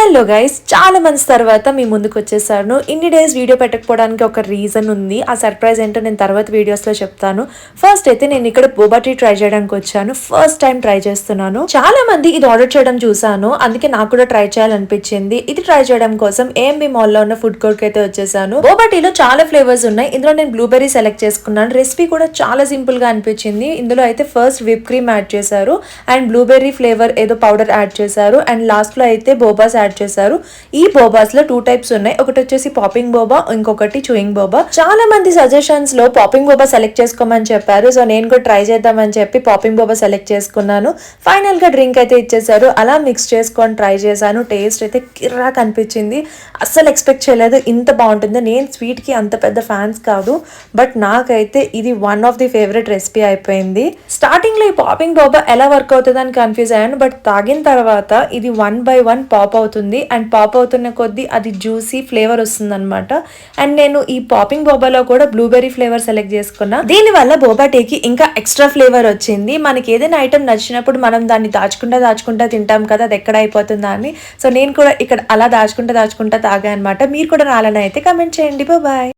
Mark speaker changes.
Speaker 1: Hello guys, చాలా months తర్వాత మీ ముందుకు వచ్చేసాను. ఇన్ని డేస్ వీడియో పెట్టకపోవడానికి ఒక రీజన్ ఉంది. ఆ సర్ప్రైజ్ ఏంటో నేను తర్వాత వీడియోస్లో చెప్తాను. ఫస్ట్ అయితే నేను ఇక్కడ బోబా టీ ట్రై చేయడానికి వచ్చాను. ఫస్ట్ టైం ట్రై చేస్తున్నాను. చాలా మంది ఇది ఆర్డర్ చేయడం చూసాను, అందుకే నాకు కూడా ట్రై చేయాలనిపించింది. ఇది ట్రై చేయడం కోసం ఏఎంబి మాల్లో ఉన్న ఫుడ్ కోర్ట్ అయితే వచ్చేసాను. బోబా టీలో చాలా ఫ్లేవర్స్ ఉన్నాయి. ఇందులో నేను బ్లూబెర్రీ సెలెక్ట్ చేసుకున్నాను. రెసిపీ కూడా చాలా సింపుల్ గా అనిపించింది. ఇందులో అయితే ఫస్ట్ విప్ క్రీమ్ యాడ్ చేశారు అండ్ బ్లూబెర్రీ ఫ్లేవర్ ఏదో పౌడర్ యాడ్ చేశారు అండ్ లాస్ట్ లో అయితే బోబాస్ యాడ్ చేశారు. ఈ బోబాస్ లో 2 టైప్స్ ఉన్నాయి. ఒకటి వచ్చేసి పాపింగ్ బోబా, ఇంకొకటి చూయింగ్ బోబా. చాలా మంది సజెషన్స్ లో పాపింగ్ బోబా సెలెక్ట్ చేసుకోమని చెప్పారు. సో నేను కూడా ట్రై చేద్దామని చెప్పి పాపింగ్ బోబా సెలెక్ట్ చేసుకున్నాను. ఫైనల్ గా డ్రింక్ అయితే ఇచ్చేసారు. అలా మిక్స్ చేసుకొని ట్రై చేశాను. టేస్ట్ అయితే కిర్రాక్ అనిపించింది. అస్సలు ఎక్స్పెక్ట్ చేయలేదు ఇంత బాగుంటుంది. నేను స్వీట్ కి అంత పెద్ద ఫ్యాన్స్ కాదు, బట్ నాకైతే ఇది one of the favourite recipe అయిపోయింది. స్టార్టింగ్ లో ఈ పాపింగ్ బోబా ఎలా వర్క్ అవుతుంది అని కన్ఫ్యూజ్ అయ్యాను, బట్ తాగిన తర్వాత ఇది 1 by 1 పాప్ అవుతుంది అండ్ పాప్ అవుతున్న కొద్దీ అది జ్యూసీ ఫ్లేవర్ వస్తుంది అనమాట. అండ్ నేను ఈ పాపింగ్ బోబాలో కూడా బ్లూబెర్రీ ఫ్లేవర్ సెలెక్ట్ చేసుకున్నా. దీని వల్ల బోబా టీకి ఇంకా ఎక్స్ట్రా ఫ్లేవర్ వచ్చింది. మనకి ఏదైనా ఐటమ్ నచ్చినప్పుడు మనం దాన్ని దాచుకుంటా తింటాం కదా, అది ఎక్కడ అయిపోతుందా అని. సో నేను కూడా ఇక్కడ అలా దాచుకుంటా తాగా అనమాట. మీరు కూడా రాలని అయితే కమెంట్ చేయండి. బాయ్.